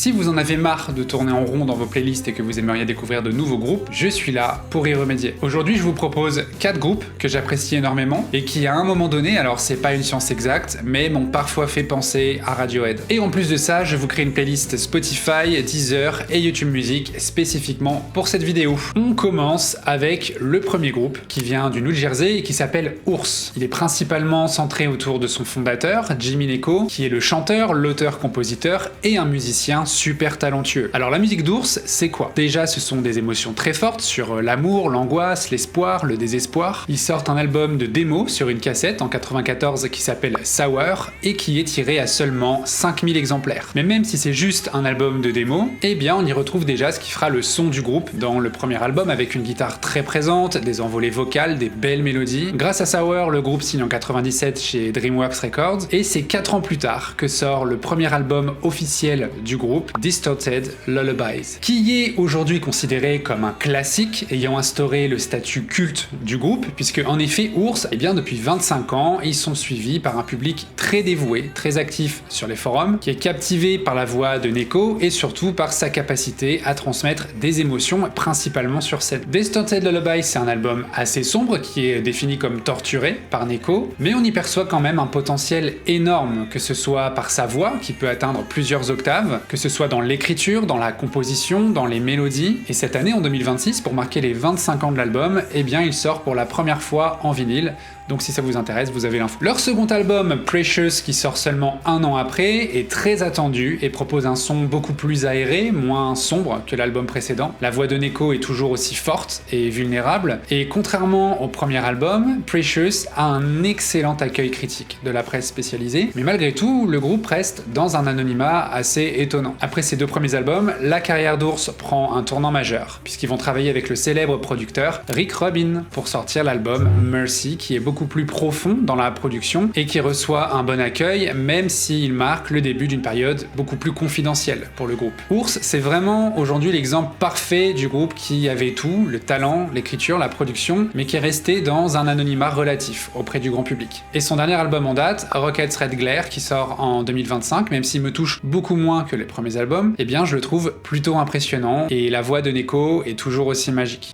Si vous en avez marre de tourner en rond dans vos playlists et que vous aimeriez découvrir de nouveaux groupes, je suis là pour y remédier. Aujourd'hui, je vous propose 4 groupes que j'apprécie énormément et qui, à un moment donné, alors c'est pas une science exacte, mais m'ont parfois fait penser à Radiohead. Et en plus de ça, je vous crée une playlist Spotify, Deezer et YouTube Music spécifiquement pour cette vidéo. On commence avec le premier groupe qui vient du New Jersey et qui s'appelle Ours. Il est principalement centré autour de son fondateur, Jimmy Neko, qui est le chanteur, l'auteur-compositeur et un musicien super talentueux. Alors la musique d'Ours, c'est quoi? Déjà, ce sont des émotions très fortes sur l'amour, l'angoisse, l'espoir, le désespoir. Ils sortent un album de démo sur une cassette en 94 qui s'appelle Sour et qui est tiré à seulement 5000 exemplaires. Mais même si c'est juste un album de démo, eh bien on y retrouve déjà ce qui fera le son du groupe dans le premier album avec une guitare très présente, des envolées vocales, des belles mélodies. Grâce à Sour, le groupe signe en 97 chez DreamWorks Records et c'est 4 ans plus tard que sort le premier album officiel du groupe, Distorted Lullabies, qui est aujourd'hui considéré comme un classique ayant instauré le statut culte du groupe, puisque en effet Ours, eh bien depuis 25 ans, ils sont suivis par un public très dévoué, très actif sur les forums, qui est captivé par la voix de Neko et surtout par sa capacité à transmettre des émotions, principalement sur scène. Distorted Lullabies, c'est un album assez sombre qui est défini comme torturé par Neko, mais on y perçoit quand même un potentiel énorme, que ce soit par sa voix qui peut atteindre plusieurs octaves, que ce soit dans l'écriture, dans la composition, dans les mélodies. Et cette année, en 2026, pour marquer les 25 ans de l'album, eh bien il sort pour la première fois en vinyle. Donc si ça vous intéresse, vous avez l'info. Leur second album, Precious, qui sort seulement un an après, est très attendu et propose un son beaucoup plus aéré, moins sombre que l'album précédent. La voix de Neko est toujours aussi forte et vulnérable, et contrairement au premier album, Precious a un excellent accueil critique de la presse spécialisée, mais malgré tout, le groupe reste dans un anonymat assez étonnant. Après ces 2 premiers albums, la carrière d'Ours prend un tournant majeur, puisqu'ils vont travailler avec le célèbre producteur Rick Rubin pour sortir l'album Mercy, qui est beaucoup plus profond dans la production et qui reçoit un bon accueil, même s'il marque le début d'une période beaucoup plus confidentielle pour le groupe. Ours, c'est vraiment aujourd'hui l'exemple parfait du groupe qui avait tout, le talent, l'écriture, la production, mais qui est resté dans un anonymat relatif auprès du grand public. Et son dernier album en date, Rockets Red Glare, qui sort en 2025, même s'il me touche beaucoup moins que les premiers albums, eh bien je le trouve plutôt impressionnant et la voix de Neko est toujours aussi magique.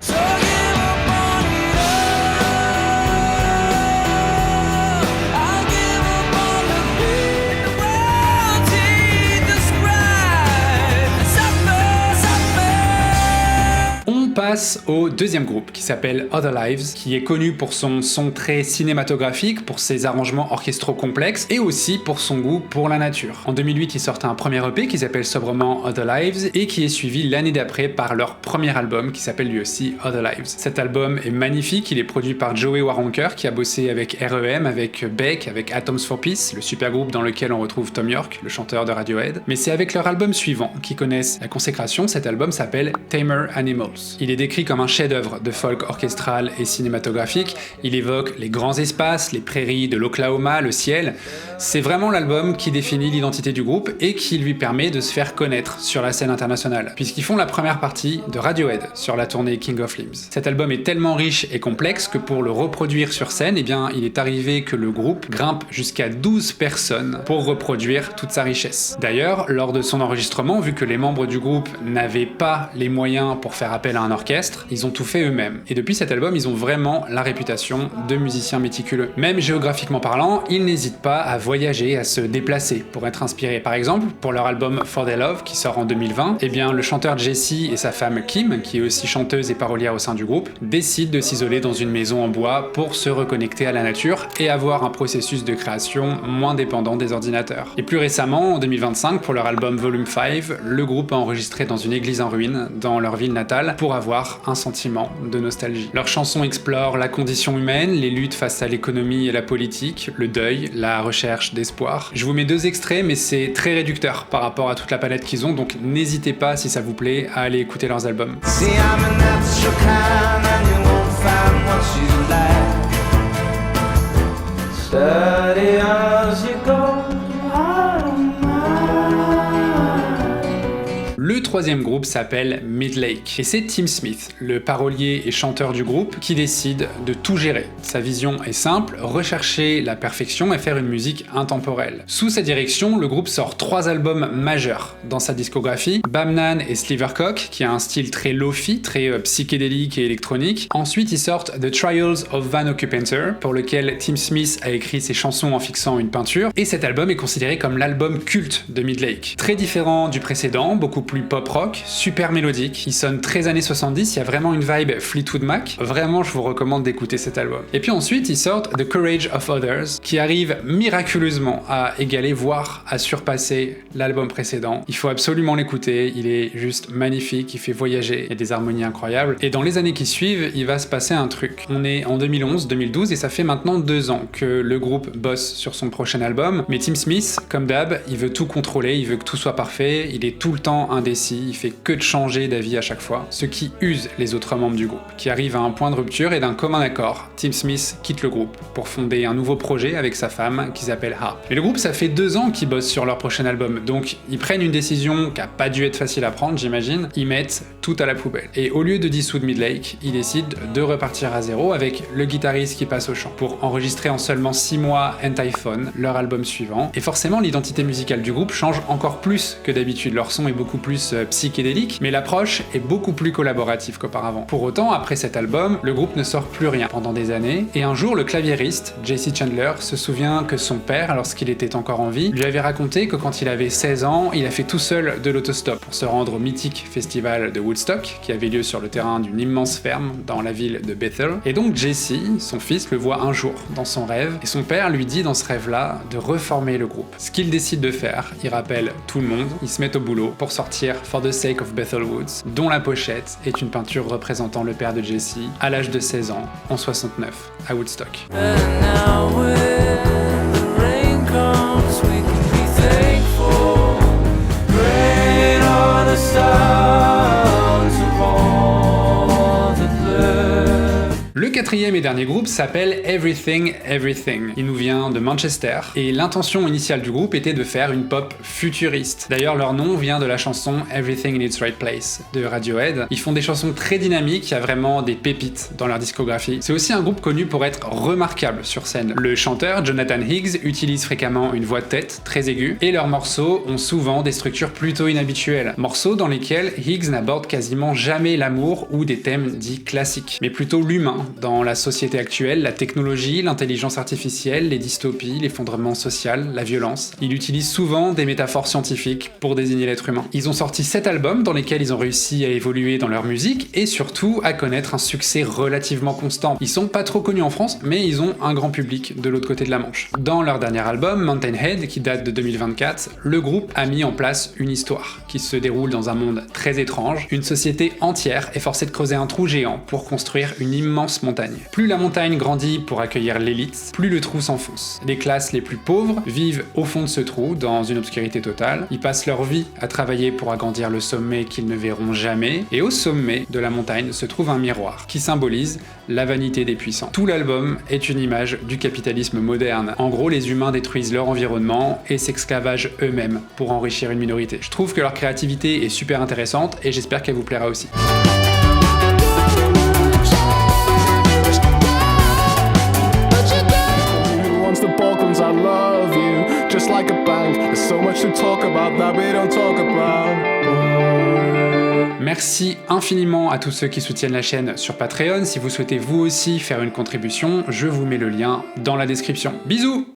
Passe au deuxième groupe qui s'appelle Other Lives, qui est connu pour son son très cinématographique, pour ses arrangements orchestraux complexes et aussi pour son goût pour la nature. En 2008, ils sortent un premier EP qui s'appelle sobrement Other Lives et qui est suivi l'année d'après par leur premier album qui s'appelle lui aussi Other Lives. Cet album est magnifique, il est produit par Joey Waronker qui a bossé avec R.E.M, avec Beck, avec Atoms for Peace, le super groupe dans lequel on retrouve Thom Yorke, le chanteur de Radiohead. Mais c'est avec leur album suivant qu'ils connaissent la consécration. Cet album s'appelle Tamer Animals. Il est décrit comme un chef-d'œuvre de folk orchestral et cinématographique. Il évoque les grands espaces, les prairies de l'Oklahoma, le ciel. C'est vraiment l'album qui définit l'identité du groupe et qui lui permet de se faire connaître sur la scène internationale, puisqu'ils font la première partie de Radiohead sur la tournée King of Limbs. Cet album est tellement riche et complexe que pour le reproduire sur scène, eh bien, il est arrivé que le groupe grimpe jusqu'à 12 personnes pour reproduire toute sa richesse. D'ailleurs, lors de son enregistrement, vu que les membres du groupe n'avaient pas les moyens pour faire appel à un orchestre, ils ont tout fait eux-mêmes. Et depuis cet album, ils ont vraiment la réputation de musiciens méticuleux. Même géographiquement parlant, ils n'hésitent pas à voyager, à se déplacer pour être inspirés. Par exemple, pour leur album For Their Love, qui sort en 2020, eh bien, le chanteur Jesse et sa femme Kim, qui est aussi chanteuse et parolière au sein du groupe, décident de s'isoler dans une maison en bois pour se reconnecter à la nature et avoir un processus de création moins dépendant des ordinateurs. Et plus récemment, en 2025, pour leur album Volume 5, le groupe a enregistré dans une église en ruine, dans leur ville natale, pour avoir un sentiment de nostalgie. Leurs chansons explorent la condition humaine, les luttes face à l'économie et la politique, le deuil, la recherche d'espoir. Je vous mets 2 extraits, mais c'est très réducteur par rapport à toute la palette qu'ils ont, donc n'hésitez pas, si ça vous plaît, à aller écouter leurs albums. Le troisième groupe s'appelle Midlake. Et c'est Tim Smith, le parolier et chanteur du groupe, qui décide de tout gérer. Sa vision est simple, rechercher la perfection et faire une musique intemporelle. Sous sa direction, le groupe sort 3 albums majeurs dans sa discographie, Bamnan et Slivercock, qui a un style très lo-fi, très psychédélique et électronique. Ensuite, ils sortent The Trials of Van Occupanter, pour lequel Tim Smith a écrit ses chansons en fixant une peinture, et cet album est considéré comme l'album culte de Midlake. Très différent du précédent, beaucoup plus pop-rock, super mélodique, il sonne très années 70, il y a vraiment une vibe Fleetwood Mac, vraiment je vous recommande d'écouter cet album. Et puis ensuite, ils sortent The Courage of Others, qui arrive miraculeusement à égaler, voire à surpasser l'album précédent. Il faut absolument l'écouter, il est juste magnifique, il fait voyager, il y a des harmonies incroyables, et dans les années qui suivent, il va se passer un truc. On est en 2011-2012 et ça fait maintenant 2 ans que le groupe bosse sur son prochain album, mais Tim Smith, comme d'hab, il veut tout contrôler, il veut que tout soit parfait, il est tout le temps indécis, il fait que de changer d'avis à chaque fois, ce qui use les autres membres du groupe, qui arrivent à un point de rupture et d'un commun accord, Tim Smith quitte le groupe pour fonder un nouveau projet avec sa femme qui s'appelle Harp. Mais le groupe, ça fait 2 ans qu'ils bossent sur leur prochain album, donc ils prennent une décision qui a pas dû être facile à prendre, j'imagine, ils mettent tout à la poubelle. Et au lieu de dissoudre Midlake, ils décident de repartir à zéro avec le guitariste qui passe au chant, pour enregistrer en seulement 6 mois Antiphone, leur album suivant. Et forcément, l'identité musicale du groupe change encore plus que d'habitude, leur son est beaucoup plus psychédélique, mais l'approche est beaucoup plus collaborative qu'auparavant. Pour autant, après cet album, le groupe ne sort plus rien pendant des années, et un jour, le claviériste, J.C. Chandler, se souvient que son père, lorsqu'il était encore en vie, lui avait raconté que quand il avait 16 ans, il a fait tout seul de l'autostop pour se rendre au mythique festival de Woodstock, qui avait lieu sur le terrain d'une immense ferme dans la ville de Bethel. Et donc Jesse, son fils, le voit un jour dans son rêve, et son père lui dit dans ce rêve-là de reformer le groupe. Ce qu'il décide de faire, il rappelle tout le monde, il se met au boulot pour sortir For the Sake of Bethel Woods, dont la pochette est une peinture représentant le père de Jesse à l'âge de 16 ans, en 69, à Woodstock. Le quatrième et dernier groupe s'appelle Everything Everything. Il nous vient de Manchester et l'intention initiale du groupe était de faire une pop futuriste. D'ailleurs, leur nom vient de la chanson Everything in its Right Place de Radiohead. Ils font des chansons très dynamiques, il y a vraiment des pépites dans leur discographie. C'est aussi un groupe connu pour être remarquable sur scène. Le chanteur Jonathan Higgs utilise fréquemment une voix de tête très aiguë et leurs morceaux ont souvent des structures plutôt inhabituelles. Morceaux dans lesquels Higgs n'aborde quasiment jamais l'amour ou des thèmes dits classiques, mais plutôt l'humain dans la société actuelle, la technologie, l'intelligence artificielle, les dystopies, l'effondrement social, la violence. Il utilise souvent des métaphores scientifiques pour désigner l'être humain. Ils ont sorti 7 albums dans lesquels ils ont réussi à évoluer dans leur musique et surtout à connaître un succès relativement constant. Ils sont pas trop connus en France, mais ils ont un grand public de l'autre côté de la Manche. Dans leur dernier album, Mountainhead, qui date de 2024, le groupe a mis en place une histoire qui se déroule dans un monde très étrange. Une société entière est forcée de creuser un trou géant pour construire une immense montagne. Plus la montagne grandit pour accueillir l'élite, plus le trou s'enfonce. Les classes les plus pauvres vivent au fond de ce trou, dans une obscurité totale. Ils passent leur vie à travailler pour agrandir le sommet qu'ils ne verront jamais, et au sommet de la montagne se trouve un miroir qui symbolise la vanité des puissants. Tout l'album est une image du capitalisme moderne. En gros, les humains détruisent leur environnement et s'esclavagent eux-mêmes pour enrichir une minorité. Je trouve que leur créativité est super intéressante et j'espère qu'elle vous plaira aussi. I love you, just like a bank. There's so much to talk about that we don't talk about. Merci infiniment à tous ceux qui soutiennent la chaîne sur Patreon. Si vous souhaitez vous aussi faire une contribution, je vous mets le lien dans la description. Bisous!